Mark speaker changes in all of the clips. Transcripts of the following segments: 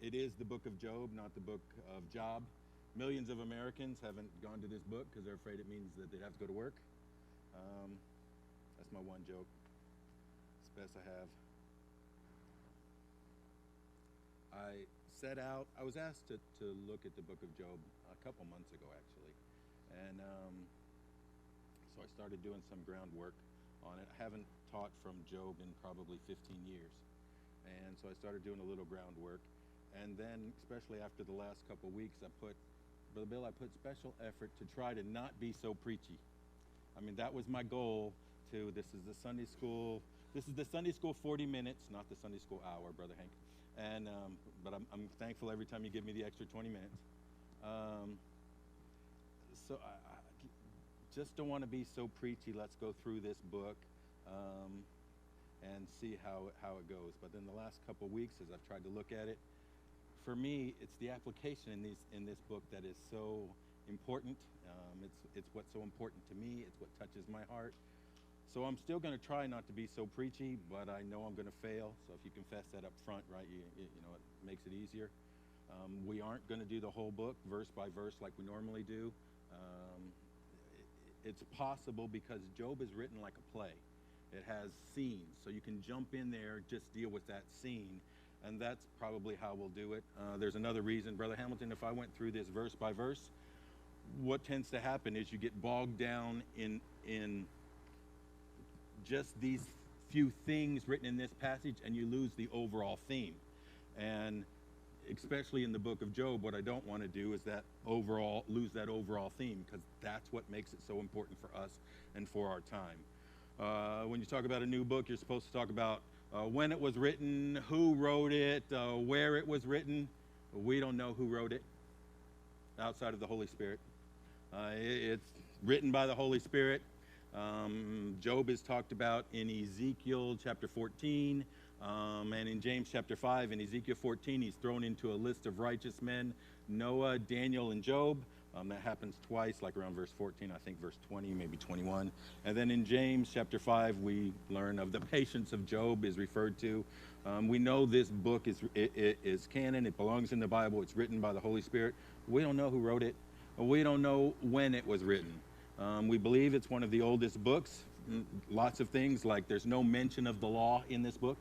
Speaker 1: It is the book of Job, not the book of Job. Millions of Americans haven't gone to this book because they're afraid it means that they'd have to go to work. That's my one joke. It's the best I have. I was asked to look at the book of Job a couple months ago, actually. And so I started doing some groundwork on it. I haven't taught from Job in probably 15 years. And so I started doing a little groundwork. And then, especially after the last couple weeks, Brother Bill, I put special effort to try to not be so preachy. I mean, that was my goal this is the Sunday school 40 minutes, not the Sunday school hour, Brother Hank. And, but I'm thankful every time you give me the extra 20 minutes. So I just don't want to be so preachy. Let's go through this book and see how it goes. But then the last couple weeks, as I've tried to look at it, for me, it's the application in this book that is so important. It's what's so important to me. It's what touches my heart. So I'm still going to try not to be so preachy, but I know I'm going to fail. So if you confess that up front, right, you know, it makes it easier. We aren't going to do the whole book verse by verse like we normally do. It's possible because Job is written like a play. It has scenes, so you can jump in there, just deal with that scene, and that's probably how we'll do it. There's another reason, Brother Hamilton, if I went through this verse by verse, what tends to happen is you get bogged down in just these few things written in this passage, and you lose the overall theme. And especially in the book of Job, what I don't want to do is lose that overall theme, because that's what makes it so important for us and for our time. When you talk about a new book, you're supposed to talk about when it was written, who wrote it, where it was written. We don't know who wrote it outside of the Holy Spirit. It's written by the Holy Spirit. Job is talked about in Ezekiel chapter 14, and in James chapter 5. In Ezekiel 14, he's thrown into a list of righteous men, Noah, Daniel, and Job. That happens twice, like around verse 14, I think verse 20, maybe 21. And then in James chapter 5, we learn of the patience of Job is referred to. We know this book is canon. It belongs in the Bible. It's written by the Holy Spirit. We don't know who wrote it. We don't know when it was written. We believe it's one of the oldest books. Lots of things, like there's no mention of the law in this book,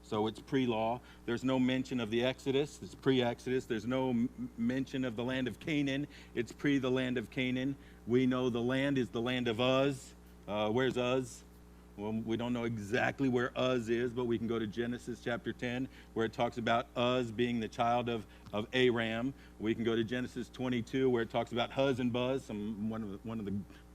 Speaker 1: so it's pre-law. There's no mention of the Exodus, it's pre-Exodus. There's no mention of the land of Canaan, it's pre the land of Canaan. We know the land is the land of Uz. Where's Uz? Well, we don't know exactly where Uz is, but we can go to Genesis chapter 10, where it talks about Uz being the child of Aram. We can go to Genesis 22, where it talks about Huz and Buz. One of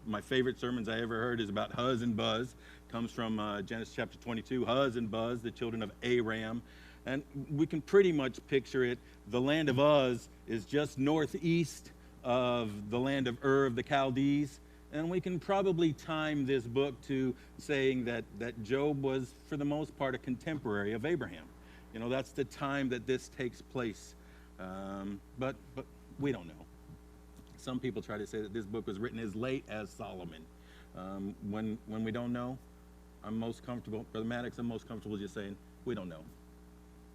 Speaker 1: my favorite sermons I ever heard is about Huz and Buz. Comes from Genesis chapter 22. Huz and Buz, the children of Aram. And we can pretty much picture it. The land of Uz is just northeast of the land of Ur of the Chaldees. And we can probably time this book to saying that Job was, for the most part, a contemporary of Abraham. You know, that's the time that this takes place. But we don't know. Some people try to say that this book was written as late as Solomon. When we don't know, I'm most comfortable, Brother Maddox, I'm most comfortable just saying, we don't know.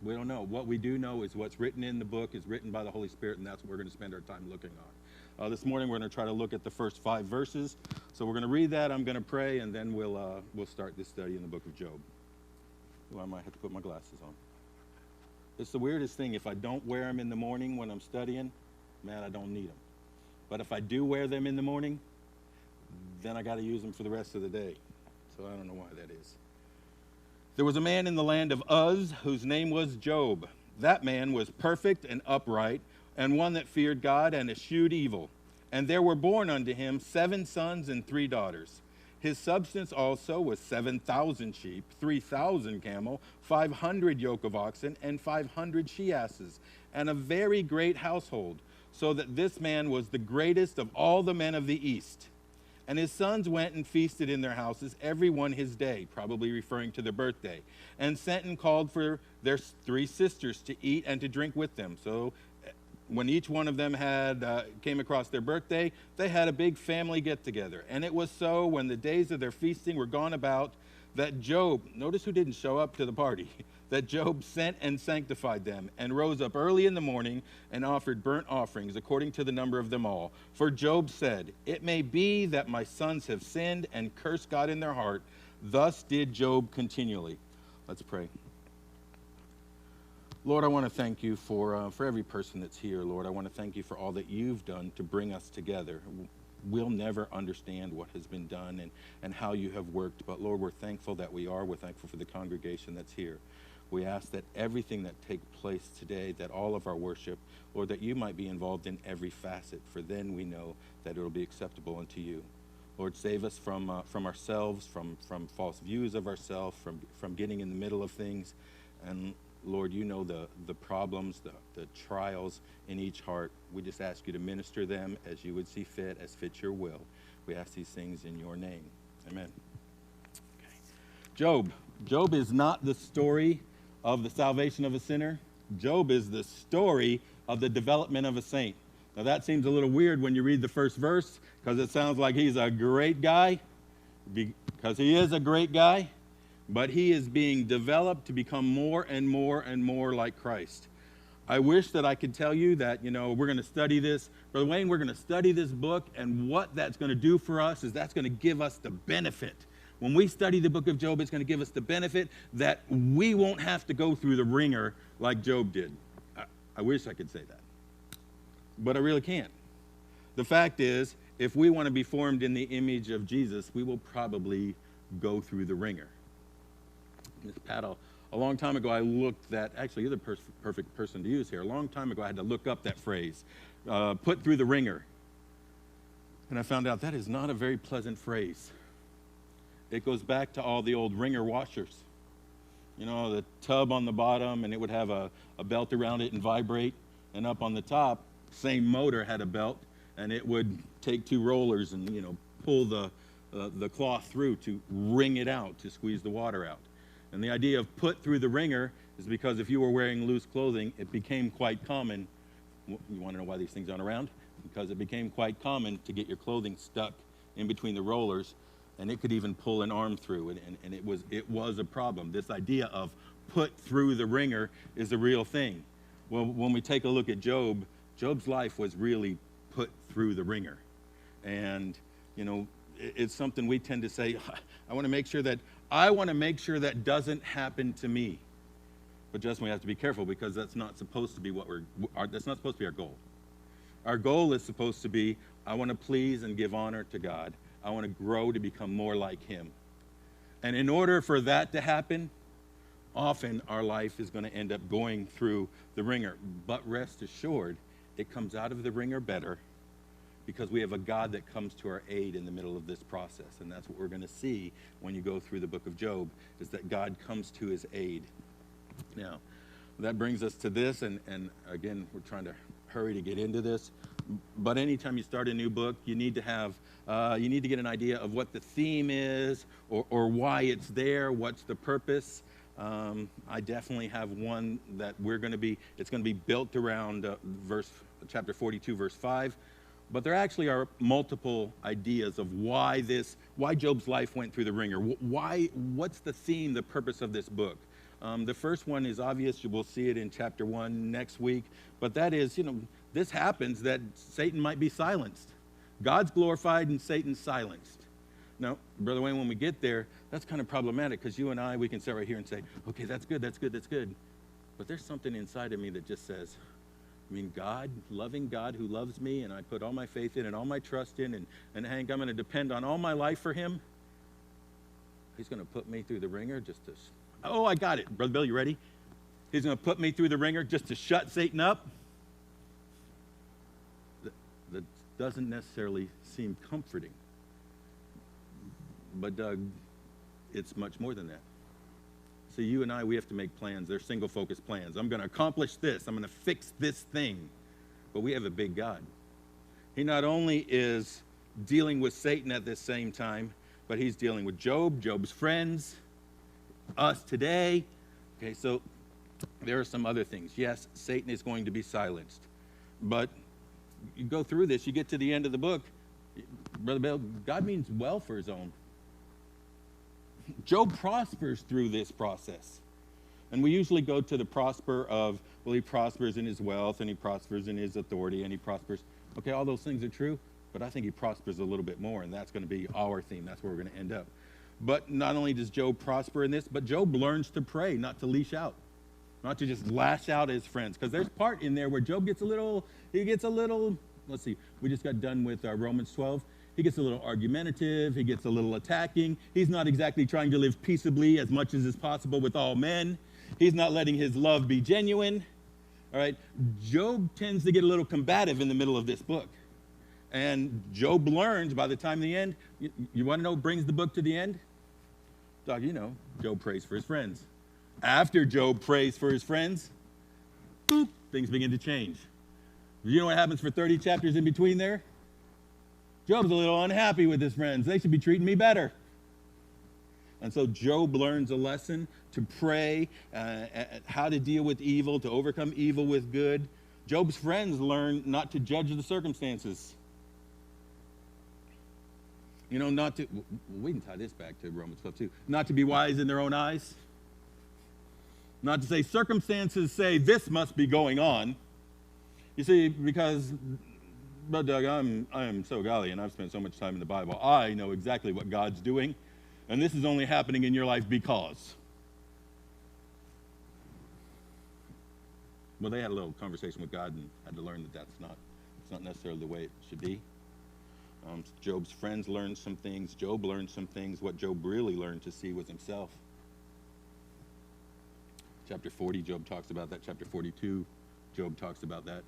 Speaker 1: We don't know. What we do know is what's written in the book is written by the Holy Spirit, and that's what we're going to spend our time looking on. This morning we're going to try to look at the first 5 verses. So we're going to read that, I'm going to pray, and then we'll start this study in the book of Job. Oh, I might have to put my glasses on. It's the weirdest thing. If I don't wear them in the morning when I'm studying, man, I don't need them. But if I do wear them in the morning, then I got to use them for the rest of the day. So I don't know why that is. There was a man in the land of Uz whose name was Job. That man was perfect and upright, and one that feared God and eschewed evil. And there were born unto him 7 sons and 3 daughters. His substance also was 7,000 sheep, 3,000 camel, 500 yoke of oxen, and 500 she-asses, and a very great household, so that this man was the greatest of all the men of the east. And his sons went and feasted in their houses, every one his day, probably referring to their birthday, and sent and called for their 3 sisters to eat and to drink with them. So when each one of them came across their birthday, they had a big family get-together. And it was so, when the days of their feasting were gone about, that Job, notice who didn't show up to the party, that Job sent and sanctified them, and rose up early in the morning and offered burnt offerings according to the number of them all. For Job said, "It may be that my sons have sinned and cursed God in their heart." Thus did Job continually. Let's pray. Lord, I want to thank you for every person that's here, Lord. I want to thank you for all that you've done to bring us together. We'll never understand what has been done and how you have worked, but Lord, we're thankful that we are. We're thankful for the congregation that's here. We ask that everything that takes place today, that all of our worship, Lord, that you might be involved in every facet, for then we know that it will be acceptable unto you. Lord, save us from ourselves, from false views of ourselves, from getting in the middle of things. And Lord, you know the problems, the trials in each heart. We just ask you to minister them as you would see fit, as fits your will. We ask these things in your name. Amen. Okay. Job is not the story of the salvation of a sinner. Job is the story of the development of a saint. Now that seems a little weird when you read the first verse, because it sounds like he's a great guy, because he is a great guy. But he is being developed to become more and more and more like Christ. I wish that I could tell you that, we're going to study this. Brother Wayne, we're going to study this book, and what that's going to do for us is that's going to give us the benefit. When we study the book of Job, it's going to give us the benefit that we won't have to go through the ringer like Job did. I wish I could say that. But I really can't. The fact is, if we want to be formed in the image of Jesus, we will probably go through the ringer. Ms. Paddle, a long time ago I looked at, actually you're the perfect person to use here. A long time ago I had to look up that phrase, put through the ringer. And I found out that is not a very pleasant phrase. It goes back to all the old ringer washers. The tub on the bottom, and it would have a belt around it and vibrate. And up on the top, same motor had a belt, and it would take two rollers and, pull the cloth through to wring it out, to squeeze the water out. And the idea of put through the ringer is because if you were wearing loose clothing, it became quite common. You want to know why these things aren't around? Because it became quite common to get your clothing stuck in between the rollers, and it could even pull an arm through, and it was a problem. This idea of put through the ringer is a real thing. Well, when we take a look at Job, Job's life was really put through the ringer. And, it's something we tend to say, I want to make sure that doesn't happen to me. But Justin, we have to be careful, because that's not supposed to be that's not supposed to be our goal. Our goal is supposed to be, I want to please and give honor to God. I want to grow to become more like him. And in order for that to happen, often our life is going to end up going through the ringer. But rest assured, it comes out of the ringer better, because we have a God that comes to our aid in the middle of this process. And that's what we're going to see when you go through the book of Job, is that God comes to his aid. Now, that brings us to this, and again, we're trying to hurry to get into this. But anytime you start a new book, you need to get an idea of what the theme is, or why it's there, what's the purpose. I definitely have one that it's going to be built around chapter 42, verse 5. But there actually are multiple ideas of why Job's life went through the ringer. What's the theme, the purpose of this book? The first one is obvious. We'll see it in chapter 1 next week. But that is, this happens that Satan might be silenced. God's glorified and Satan's silenced. Now, Brother Wayne, when we get there, that's kind of problematic, because you and I, we can sit right here and say, okay, that's good, that's good, that's good. But there's something inside of me that just says, God, loving God who loves me, and I put all my faith in and all my trust in, and Hank, I'm going to depend on all my life for him. He's going to put me through the ringer just to... Oh, I got it. Brother Bill, you ready? He's going to put me through the ringer just to shut Satan up. That doesn't necessarily seem comforting. But Doug, it's much more than that. So you and I, we have to make plans. They're single-focused plans. I'm going to accomplish this. I'm going to fix this thing. But we have a big God. He not only is dealing with Satan at the same time, but he's dealing with Job, Job's friends, us today. Okay, so there are some other things. Yes, Satan is going to be silenced. But you go through this, you get to the end of the book, Brother Bill, God means well for his own. Job prospers through this process. And we usually go to the prosper of, well, he prospers in his wealth, and he prospers in his authority, and he prospers. Okay, all those things are true, but I think he prospers a little bit more, and that's going to be our theme. That's where we're going to end up. But not only does Job prosper in this, but Job learns to pray, not to leash out, not to just lash out at his friends. Because there's part in there where Job gets a little, let's see, we just got done with Romans 12. He gets a little argumentative. He gets a little attacking. He's not exactly trying to live peaceably as much as is possible with all men. He's not letting his love be genuine. All right. Job tends to get a little combative in the middle of this book. And Job learns by the time the end, you want to know what brings the book to the end? Doc, you know, Job prays for his friends. After Job prays for his friends, boop, things begin to change. You know what happens for 30 chapters in between there? Job's a little unhappy with his friends. They should be treating me better. And so Job learns a lesson to pray, how to deal with evil, to overcome evil with good. Job's friends learn not to judge the circumstances. You know, not to, we can tie this back to Romans 12 too. Not to be wise in their own eyes. Not to say circumstances say this must be going on. You see, because, but Doug, I am so golly, and I've spent so much time in the Bible. I know exactly what God's doing, and this is only happening in your life because. Well, they had a little conversation with God and had to learn that it's not necessarily the way it should be. Job's friends learned some things. Job learned some things. What Job really learned to see was himself. Chapter 40, Job talks about that. Chapter 42, Job talks about that.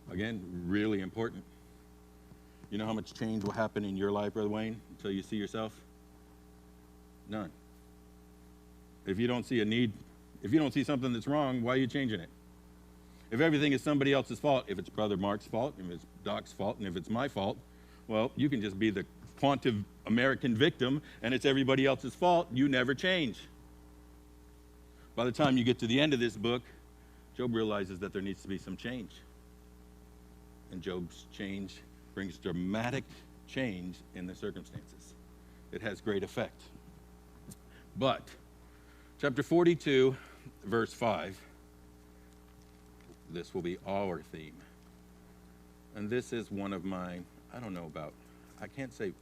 Speaker 1: Again, really important. You know how much change will happen in your life, Brother Wayne, until you see yourself? None. If you don't see a need, if you don't see something that's wrong, why are you changing it? If everything is somebody else's fault, if it's Brother Mark's fault, if it's Doc's fault, and if it's my fault, well, you can just be the quantive American victim, and it's everybody else's fault. You never change. By the time you get to the end of this book, Job realizes that there needs to be some change. And Job's change brings dramatic change in the circumstances. It has great effect. But, chapter 42, verse 5, this will be our theme. And this is one of my, I don't know about, I can't say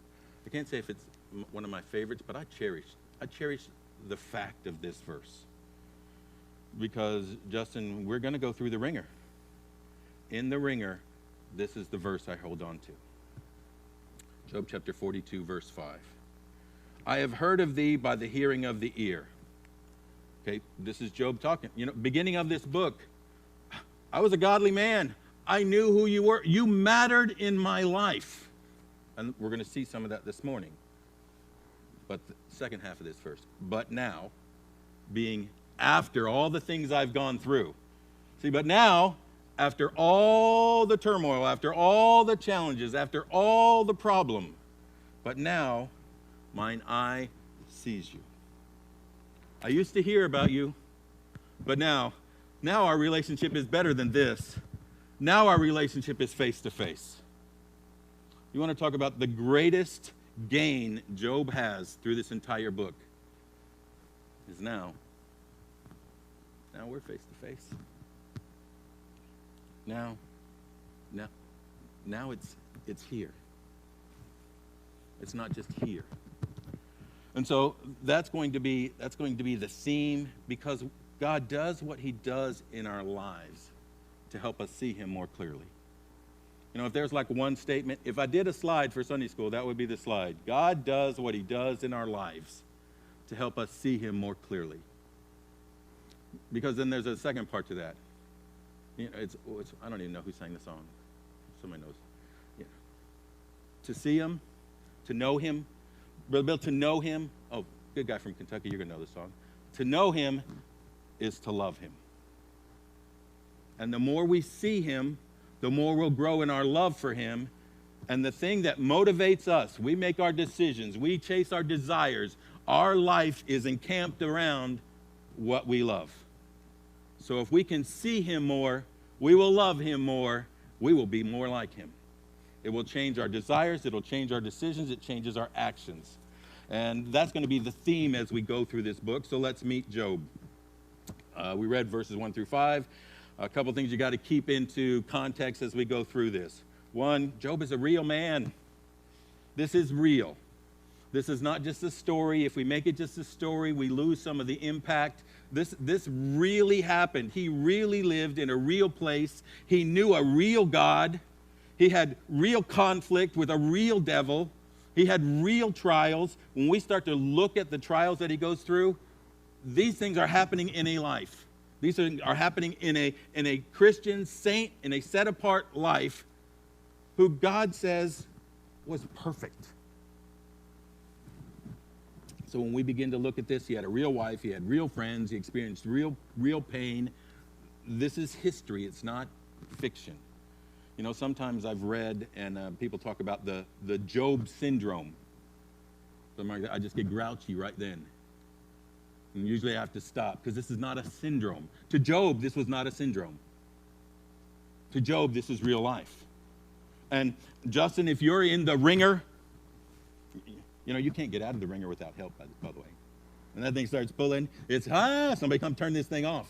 Speaker 1: if it's one of my favorites, but I cherish the fact of this verse. Because, Justin, we're going to go through the ringer. In the ringer, this is the verse I hold on to. Job chapter 42, verse 5. I have heard of thee by the hearing of the ear. Okay, this is Job talking. You know, beginning of this book, I was a godly man. I knew who you were. You mattered in my life. And we're going to see some of that this morning. But the second half of this verse. But now, being after all the things I've gone through. See, but now, after all the turmoil, after all the challenges, after all the problem, but now, mine eye sees you. I used to hear about you, but now our relationship is better than this. Now our relationship is face to face. You want to talk about the greatest gain Job has through this entire book is now we're face to face. Now it's here. It's not just here. And so that's going to be the theme, because God does what he does in our lives to help us see him more clearly. You know, if there's like one statement, if I did a slide for Sunday school, that would be the slide. God does what he does in our lives to help us see him more clearly. Because then there's a second part to that. You know, it's I don't even know who sang the song. Somebody knows. Yeah. To see him, to know him, Brother Bill, to know him. Oh, good guy from Kentucky, you're going to know this song. To know him is to love him. And the more we see him, the more we'll grow in our love for him. And the thing that motivates us, we make our decisions, we chase our desires, our life is encamped around what we love. So if we can see him more, we will love him more, we will be more like him. It will change our desires, it will change our decisions, it changes our actions. And that's going to be the theme as we go through this book. So let's meet Job. We read verses 1 through 5. A couple things you got to keep into context as we go through this. One, Job is a real man. This is real. This is not just a story. If we make it just a story, we lose some of the impact. This really happened. He really lived in a real place. He knew a real God. He had real conflict with a real devil. He had real trials. When we start to look at the trials that he goes through, these things are happening in a life. These are happening in a Christian saint, in a set-apart life, who God says was perfect. So when we begin to look at this, he had a real wife, he had real friends, he experienced real pain. This is history, it's not fiction. You know, sometimes I've read and people talk about the Job syndrome. I just get grouchy right then. And usually I have to stop because this is not a syndrome. To Job, this was not a syndrome. To Job, this is real life. And Justin, if you're in the ringer, you know, you can't get out of the ringer without help, by the way. And that thing starts pulling, it's, somebody come turn this thing off.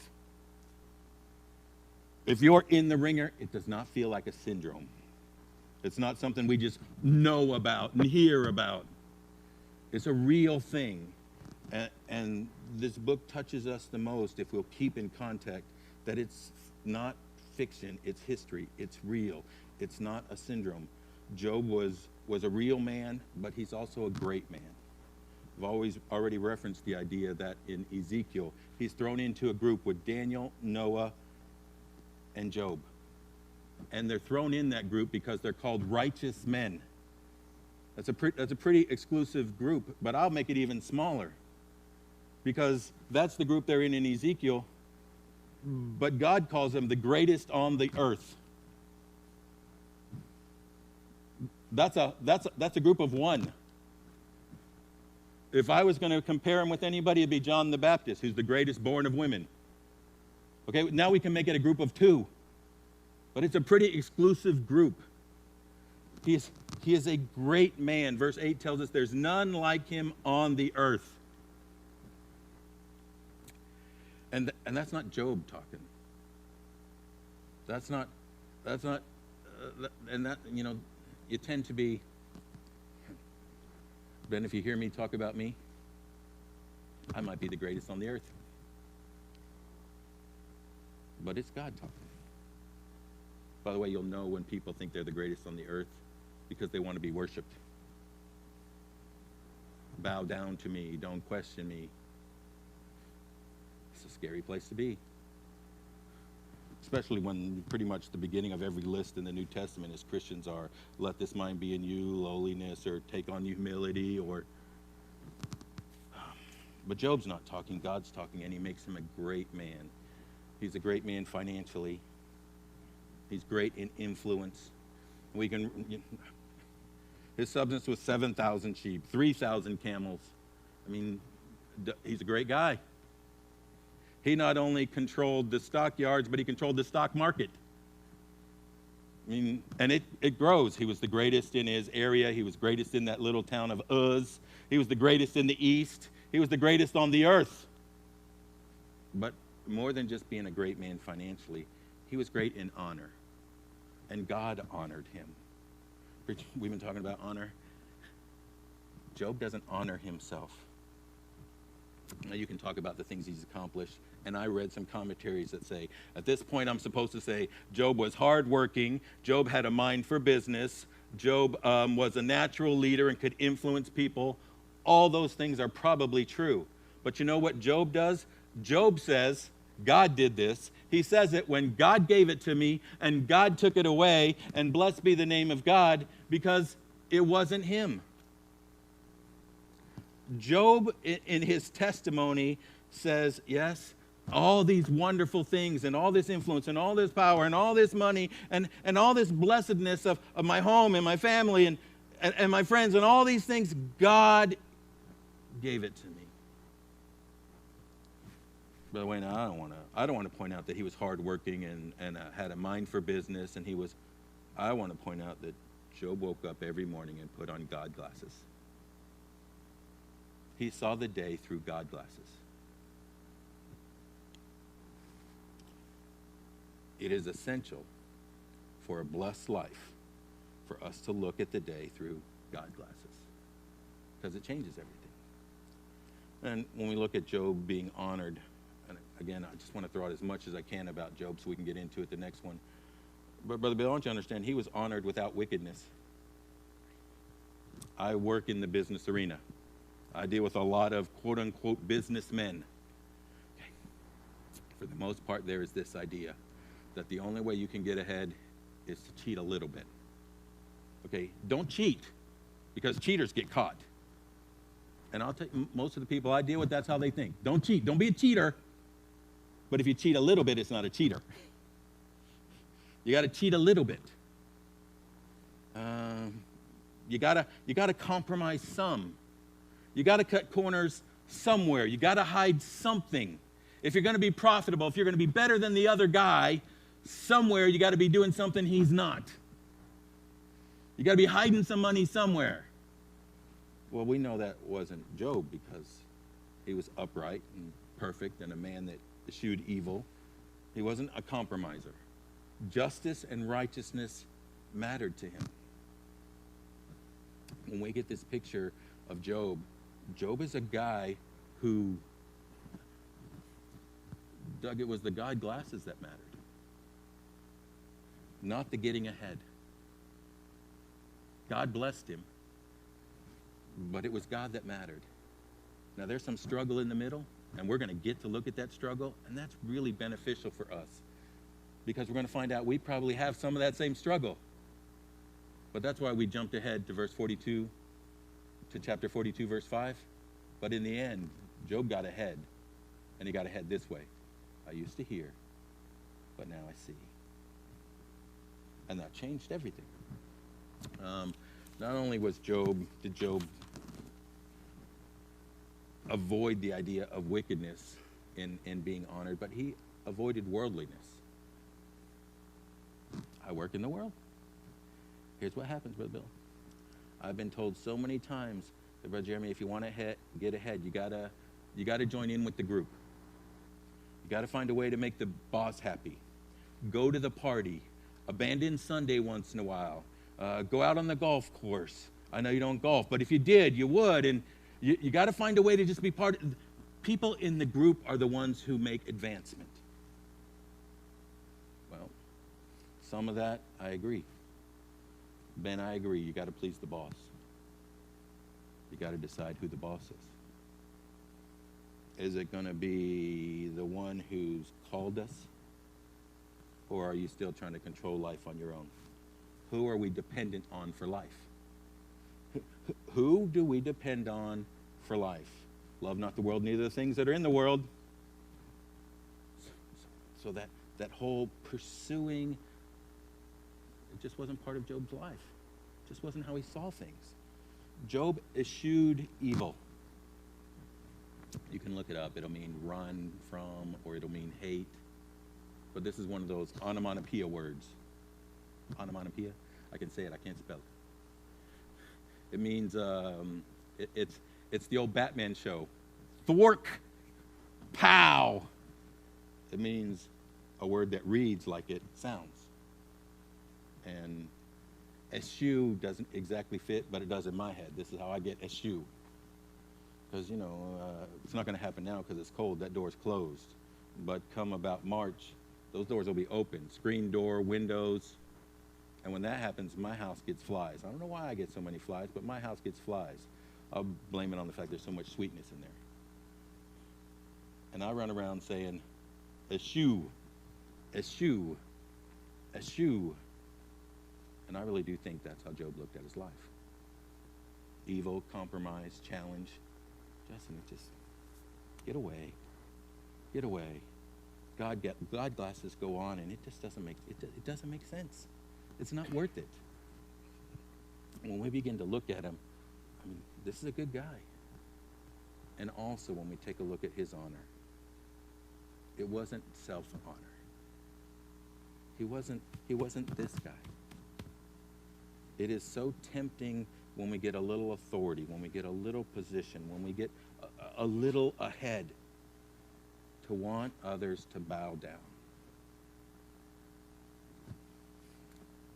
Speaker 1: If you're in the ringer, it does not feel like a syndrome. It's not something we just know about and hear about. It's a real thing. And this book touches us the most if we'll keep in context that it's not fiction, it's history, it's real. It's not a syndrome. Job was a real man, but he's also a great man. I've already referenced the idea that in Ezekiel, he's thrown into a group with Daniel, Noah, and Job. And they're thrown in that group because they're called righteous men. That's a pretty exclusive group, but I'll make it even smaller because that's the group they're in Ezekiel, but God calls them the greatest on the earth. That's a group of one. If I was going to compare him with anybody, it'd be John the Baptist, who's the greatest born of women. Okay, now we can make it a group of two. But it's a pretty exclusive group. He is a great man. Verse 8 tells us there's none like him on the earth. And that's not Job talking. That's not, and that, you know, you tend to be, Ben, if you hear me talk about me, I might be the greatest on the earth. But it's God talking. By the way, you'll know when people think they're the greatest on the earth because they want to be worshiped. Bow down to me, don't question me. It's a scary place to be. Especially when pretty much the beginning of every list in the New Testament is Christians are, let this mind be in you, lowliness, or take on humility, or... But Job's not talking, God's talking, and he makes him a great man. He's a great man financially. He's great in influence. His substance was 7,000 sheep, 3,000 camels. I mean, he's a great guy. He not only controlled the stockyards, but he controlled the stock market. I mean, and it grows. He was the greatest in his area. He was greatest in that little town of Uz. He was the greatest in the east. He was the greatest on the earth. But more than just being a great man financially, he was great in honor. And God honored him. We've been talking about honor. Job doesn't honor himself. Now you can talk about the things he's accomplished. And I read some commentaries that say, at this point I'm supposed to say, Job was hardworking. Job had a mind for business. Job was a natural leader and could influence people. All those things are probably true. But you know what Job does? Job says, God did this. He says it when God gave it to me and God took it away, and blessed be the name of God, because it wasn't him. Job, in his testimony, says, yes, all these wonderful things and all this influence and all this power and all this money and all this blessedness of my home and my family and my friends and all these things, God gave it to me. By the way, now I don't want to point out that he was hardworking and had a mind for business, and I want to point out that Job woke up every morning and put on God glasses. He saw the day through God glasses. It is essential for a blessed life for us to look at the day through God glasses, because it changes everything. And when we look at Job being honored, and again, I just want to throw out as much as I can about Job so we can get into it the next one. But Brother Bill, I want you to understand, he was honored without wickedness. I work in the business arena. I deal with a lot of quote-unquote businessmen. Okay. For the most part, there is this idea that the only way you can get ahead is to cheat a little bit. Okay, don't cheat, because cheaters get caught. And I'll tell you, most of the people I deal with, that's how they think. Don't cheat. Don't be a cheater. But if you cheat a little bit, it's not a cheater. You got to cheat a little bit. You gotta compromise some. You got to cut corners somewhere. You got to hide something. If you're going to be profitable, if you're going to be better than the other guy, somewhere you got to be doing something he's not. You got to be hiding some money somewhere. Well, we know that wasn't Job, because he was upright and perfect and a man that eschewed evil. He wasn't a compromiser. Justice and righteousness mattered to him. When we get this picture of Job, Job is a guy who, Doug, it was the God glasses that mattered, not the getting ahead. God blessed him, but it was God that mattered. Now, there's some struggle in the middle, and we're going to get to look at that struggle, and that's really beneficial for us, because we're going to find out we probably have some of that same struggle. But that's why we jumped ahead to verse 42, to chapter 42, verse 5. But in the end, Job got ahead, and he got ahead this way. I used to hear, but now I see. And that changed everything. Not only did Job avoid the idea of wickedness in being honored, but he avoided worldliness. I work in the world. Here's what happens, Brother Bill. I've been told so many times that, Brother Jeremy, if you want to get ahead, you gotta join in with the group. You gotta find a way to make the boss happy. Go to the party. Abandon Sunday once in a while. Go out on the golf course. I know you don't golf, but if you did, you would. And you got to find a way to just be part of. People in the group are the ones who make advancement. Well, some of that, I agree. Ben, I agree. You got to please the boss. You got to decide who the boss is. Is it going to be the one who's called us? Or are you still trying to control life on your own? Who are we dependent on for life? Who do we depend on for life? Love not the world, neither the things that are in the world. So that whole pursuing, it just wasn't part of Job's life. It just wasn't how he saw things. Job eschewed evil. You can look it up. It'll mean run from, or it'll mean hate. But this is one of those onomatopoeia words. Onomatopoeia? I can say it, I can't spell it. It means, it's the old Batman show. Thwark, pow. It means a word that reads like it sounds. And eschew doesn't exactly fit, but it does in my head. This is how I get eschew. Because, it's not going to happen now because it's cold. That door's closed. But come about March, those doors will be open. Screen door, windows. And when that happens, my house gets flies. I don't know why I get so many flies, but my house gets flies. I'll blame it on the fact there's so much sweetness in there. And I run around saying, eschew, eschew, eschew. And I really do think that's how Job looked at his life. Evil, compromise, challenge. Justin, just get away. Get away. God glasses go on, and it just doesn't make sense. It's not worth it. When we begin to look at him, I mean, this is a good guy. And also when we take a look at his honor, it wasn't self-honor. He wasn't this guy. It is so tempting when we get a little authority, when we get a little position, when we get a little ahead, to want others to bow down.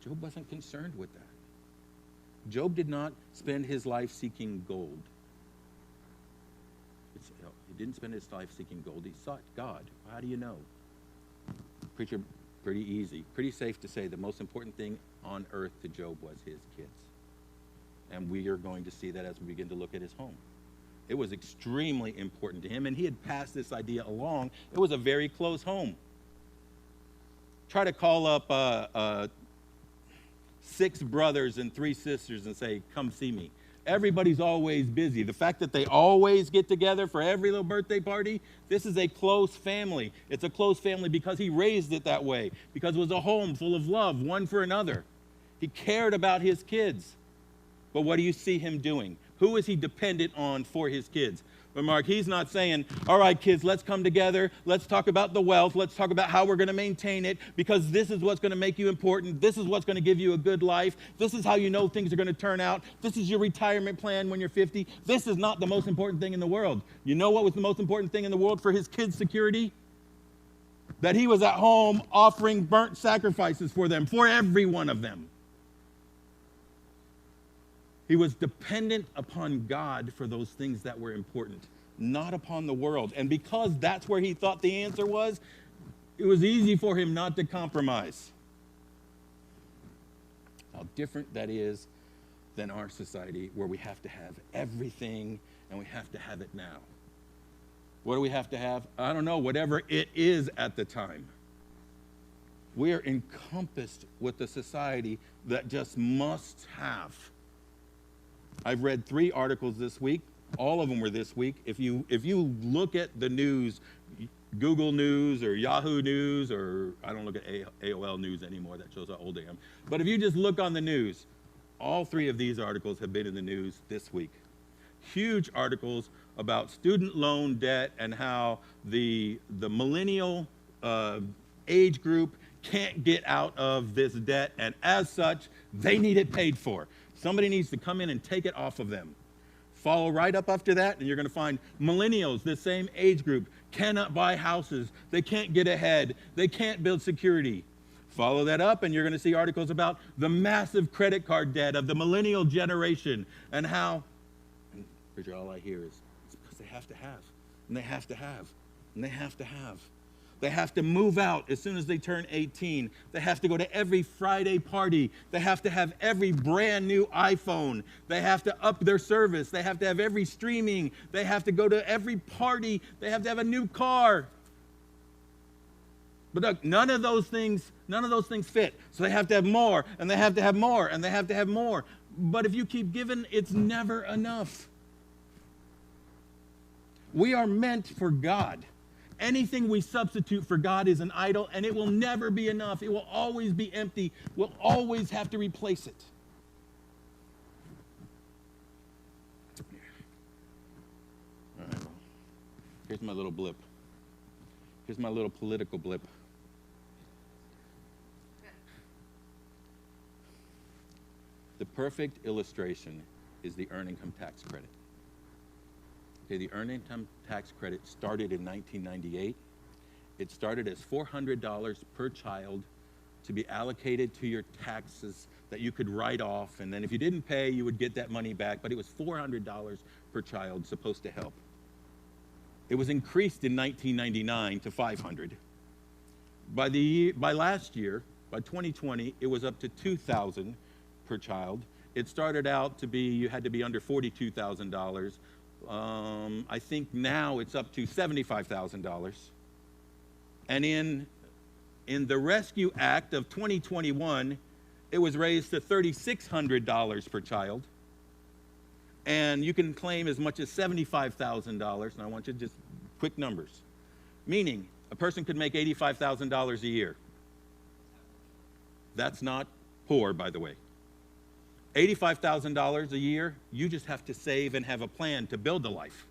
Speaker 1: Job wasn't concerned with that. Job did not spend his life seeking gold. He didn't spend his life seeking gold. He sought God. How do you know? Preacher, pretty easy. Pretty safe to say the most important thing on earth to Job was his kids. And we are going to see that as we begin to look at his home. It was extremely important to him, and he had passed this idea along. It was a very close home. Try to call up 6 brothers and 3 sisters and say, come see me. Everybody's always busy. The fact that they always get together for every little birthday party, this is a close family. It's a close family because he raised it that way, because it was a home full of love, one for another. He cared about his kids. But what do you see him doing? Who is he dependent on for his kids? But Mark, he's not saying, all right, kids, let's come together. Let's talk about the wealth. Let's talk about how we're going to maintain it, because this is what's going to make you important. This is what's going to give you a good life. This is how you know things are going to turn out. This is your retirement plan when you're 50. This is not the most important thing in the world. You know what was the most important thing in the world for his kids' security? That he was at home offering burnt sacrifices for them, for every one of them. He was dependent upon God for those things that were important, not upon the world. And because that's where he thought the answer was, it was easy for him not to compromise. How different that is than our society, where we have to have everything and we have to have it now. What do we have to have? I don't know, whatever it is at the time. We are encompassed with a society that just must have. I've read 3 articles this week. All of them were this week. If you look at the news, Google News or Yahoo News, or I don't look at AOL News anymore. That shows how old I am. But if you just look on the news, all 3 of these articles have been in the news this week. Huge articles about student loan debt and how the millennial age group can't get out of this debt, and as such, they need it paid for. Somebody needs to come in and take it off of them. Follow right up after that, and you're going to find millennials, the same age group, cannot buy houses. They can't get ahead. They can't build security. Follow that up, and you're going to see articles about the massive credit card debt of the millennial generation, and how, and all I hear is, it's because they have to have, and they have to have, and they have to have. They have to move out as soon as they turn 18. They have to go to every Friday party. They have to have every brand new iPhone. They have to up their service. They have to have every streaming. They have to go to every party. They have to have a new car. But look, none of those things fit. So they have to have more, and they have to have more, and they have to have more. But if you keep giving, it's never enough. We are meant for God. Anything we substitute for God is an idol, and it will never be enough. It will always be empty. We'll always have to replace it. All right, well, here's my little blip. Here's my little political blip. The perfect illustration is the earned income tax credit. Okay, the earned income tax credit started in 1998. It started as $400 per child to be allocated to your taxes that you could write off, and then if you didn't pay, you would get that money back, but it was $400 per child supposed to help. It was increased in 1999 to $500. By last year, by 2020, it was up to $2,000 per child. It started out to be, you had to be under $42,000. I think now it's up to $75,000. And in the Rescue Act of 2021, it was raised to $3,600 per child. And you can claim as much as $75,000. And I want you to just quick numbers. Meaning, a person could make $85,000 a year. That's not poor, by the way. $85,000 a year, you just have to save and have a plan to build a life.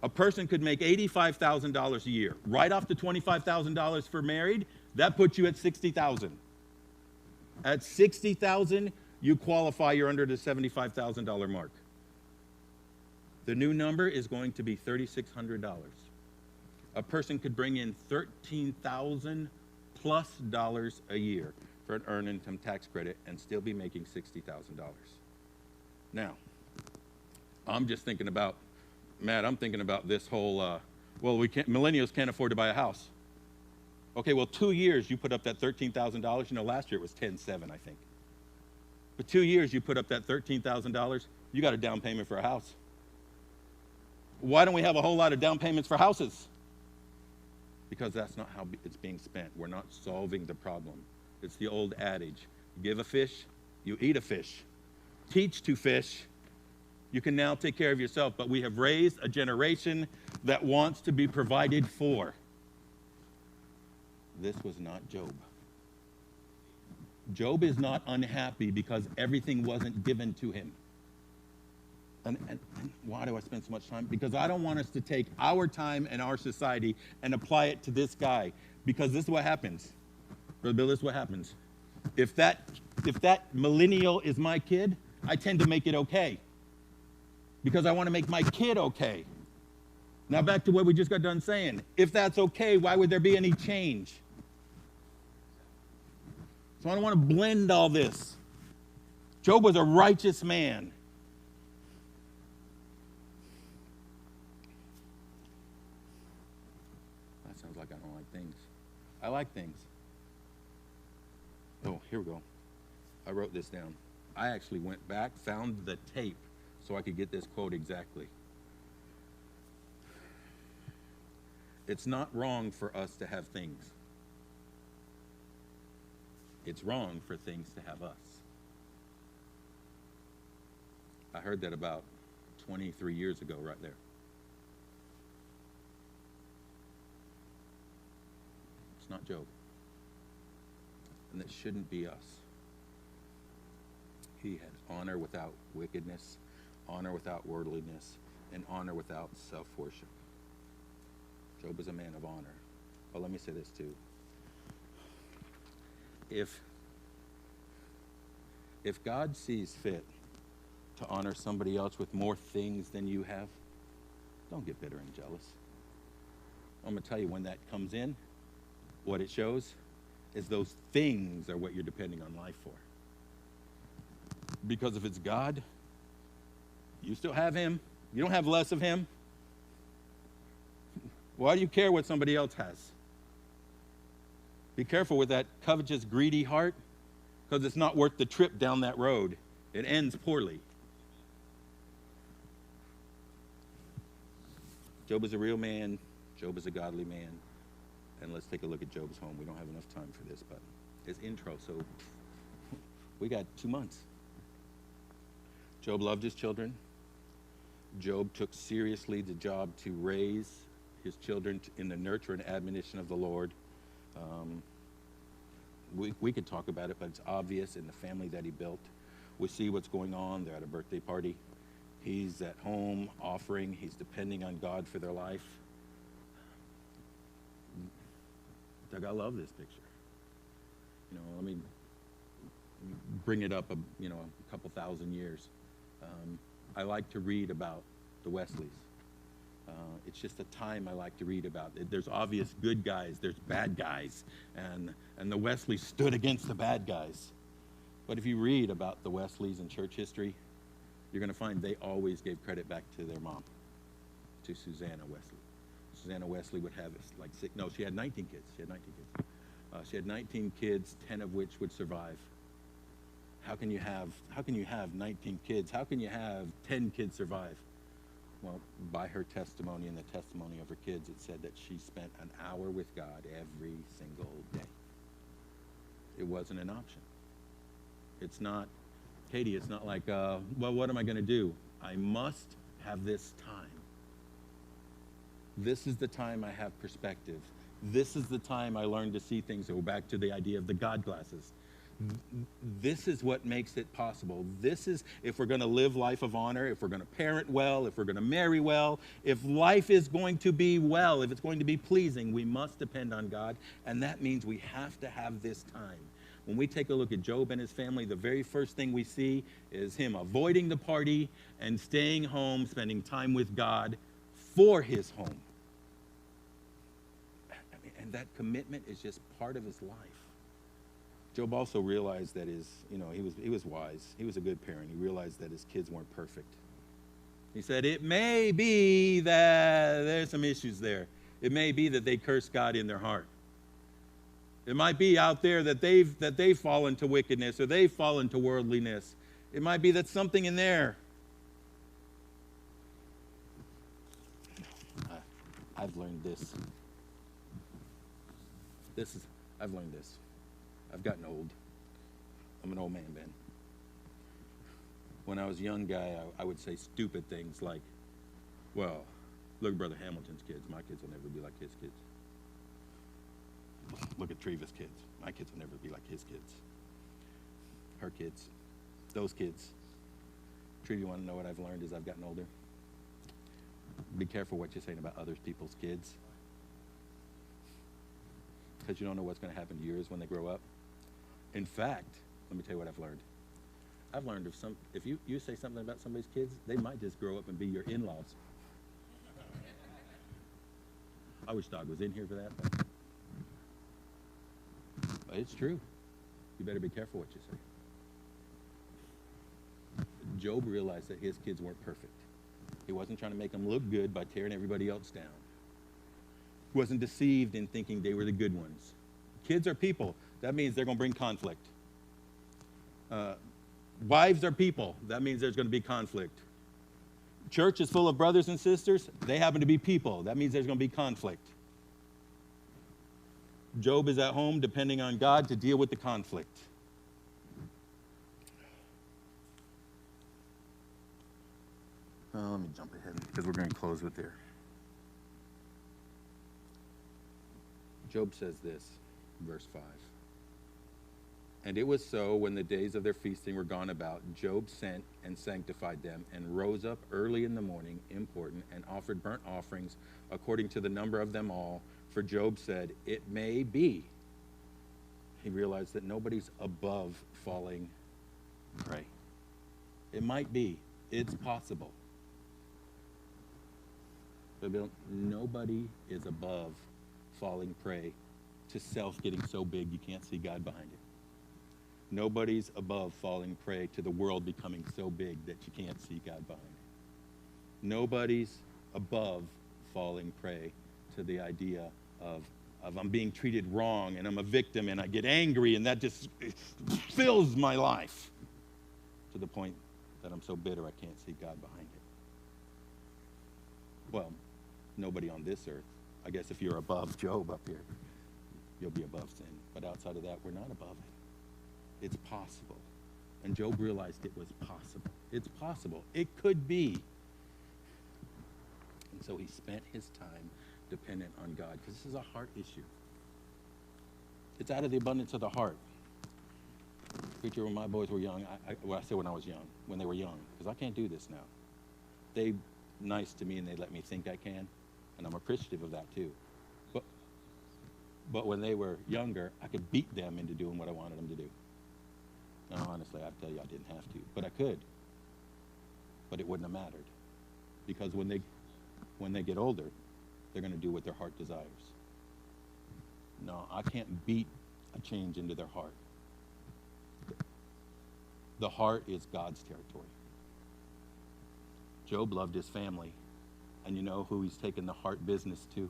Speaker 1: A person could make $85,000 a year. Right off the $25,000 for married, that puts you at $60,000. At $60,000, you qualify, you're under the $75,000 mark. The new number is going to be $3,600. A person could bring in $13,000 plus a year for an earned income tax credit and still be making $60,000. Now, I'm just thinking about, Matt, I'm thinking about this whole, millennials can't afford to buy a house. Okay, well, 2 years you put up that $13,000. Last year it was $10,700, I think. But 2 years you put up that $13,000, you got a down payment for a house. Why don't we have a whole lot of down payments for houses? Because that's not how it's being spent. We're not solving the problem. It's the old adage, give a fish, you eat a fish. Teach to fish, you can now take care of yourself. But we have raised a generation that wants to be provided for. This was not Job. Job is not unhappy because everything wasn't given to him. And why do I spend so much time? Because I don't want us to take our time and our society and apply it to this guy. Because this is what happens. Brother Bill, this is what happens. If that millennial is my kid, I tend to make it okay. Because I want to make my kid okay. Now back to what we just got done saying. If that's okay, why would there be any change? So I don't want to blend all this. Job was a righteous man. That sounds like I don't like things. I like things. Oh, here we go. I wrote this down. I actually went back, found the tape so I could get this quote exactly. It's not wrong for us to have things. It's wrong for things to have us. I heard that about 23 years ago right there. It's not Job. And that shouldn't be us. He had honor without wickedness, honor without worldliness, and honor without self-worship. Job is a man of honor. Well, let me say this too. If God sees fit to honor somebody else with more things than you have, don't get bitter and jealous. I'm going to tell you, when that comes in, what it shows is those things are what you're depending on life for. Because if it's God, you still have him. You don't have less of him. Why do you care what somebody else has? Be careful with that covetous, greedy heart, because it's not worth the trip down that road. It ends poorly. Job is a real man. Job is a godly man. And let's take a look at Job's home. We don't have enough time for this, but it's intro, so we got 2 months. Job loved his children. Job took seriously the job to raise his children in the nurture and admonition of the Lord. We could talk about it, but it's obvious in the family that he built. We see what's going on. They're at a birthday party. He's at home offering. He's depending on God for their life. Doug, I love this picture. Let me bring it up a couple thousand years. I like to read about the Wesleys. It's just a time I like to read about. There's obvious good guys, there's bad guys, and the Wesleys stood against the bad guys. But if you read about the Wesleys in church history, you're going to find they always gave credit back to their mom, to Susanna Wesley. Susanna Wesley would have she had 19 kids. She had 19 kids, 10 of which would survive. How can you have 19 kids? How can you have 10 kids survive? Well, by her testimony and the testimony of her kids, it said that she spent an hour with God every single day. It wasn't an option. It's not, Katie, it's not like, what am I going to do? I must have this time. This is the time I have perspective. This is the time I learn to see things. Go back to the idea of the God glasses. This is what makes it possible. This is, if we're going to live life of honor, if we're going to parent well, if we're going to marry well, if life is going to be well, if it's going to be pleasing, we must depend on God. And that means we have to have this time. When we take a look at Job and his family, the very first thing we see is him avoiding the party and staying home, spending time with God for his home. And that commitment is just part of his life. Job also realized that he was wise. He was a good parent. He realized that his kids weren't perfect. He said, it may be that there's some issues there. It may be that they curse God in their heart. It might be out there that they've fallen to wickedness or they've fallen to worldliness. It might be that something in there. I've learned this. I've learned this. I've gotten old. I'm an old man, Ben. When I was a young guy, I would say stupid things like, well, look at Brother Hamilton's kids. My kids will never be like his kids. Look at Treva's kids. My kids will never be like his kids. Her kids. Those kids. Treva, you want to know what I've learned as I've gotten older? Be careful what you're saying about other people's kids. Because you don't know what's going to happen to yours when they grow up. In fact, let me tell you what I've learned. I've learned if you say something about somebody's kids, they might just grow up and be your in-laws. I wish Doug was in here for that. But it's true. You better be careful what you say. Job realized that his kids weren't perfect. He wasn't trying to make them look good by tearing everybody else down. He wasn't deceived in thinking they were the good ones. Kids are people. That means they're going to bring conflict. Wives are people. That means there's going to be conflict. Church is full of brothers and sisters. They happen to be people. That means there's going to be conflict. Job is at home depending on God to deal with the conflict. Let me jump ahead because we're going to close with there. Job says this, verse 5. And it was so, when the days of their feasting were gone about, Job sent and sanctified them, and rose up early in the morning, important, and offered burnt offerings according to the number of them all. For Job said, it may be. He realized that nobody's above falling prey. It might be. It's possible. But nobody is above falling prey to self getting so big you can't see God behind it. Nobody's above falling prey to the world becoming so big that you can't see God behind it. Nobody's above falling prey to the idea of I'm being treated wrong and I'm a victim and I get angry and that just fills my life to the point that I'm so bitter I can't see God behind it. Well, nobody on this earth. I guess if you're above Job up here, you'll be above sin. But outside of that, we're not above it. It's possible. And Job realized it was possible. It's possible. It could be. And so he spent his time dependent on God, because this is a heart issue. It's out of the abundance of the heart. Preacher, when my boys were young, I say when I was young, when they were young, because I can't do this now. They nice to me and they let me think I can, and I'm appreciative of that too. But when they were younger, I could beat them into doing what I wanted them to do. Now, honestly, I tell you I didn't have to, but I could. But it wouldn't have mattered, because when they get older, they're going to do what their heart desires. No, I can't beat a change into their heart. The heart is God's territory. Job loved his family, and you know who he's taken the heart business to?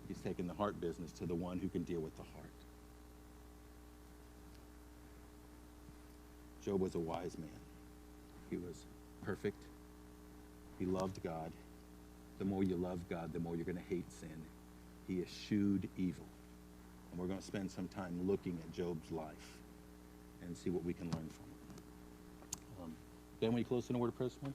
Speaker 1: He's taken the heart business to the one who can deal with the heart. Job was a wise man. He was perfect. He loved God. The more you love God, the more you're going to hate sin. He eschewed evil. And we're going to spend some time looking at Job's life and see what we can learn from it. Ben, will you close in a word of prayer this morning?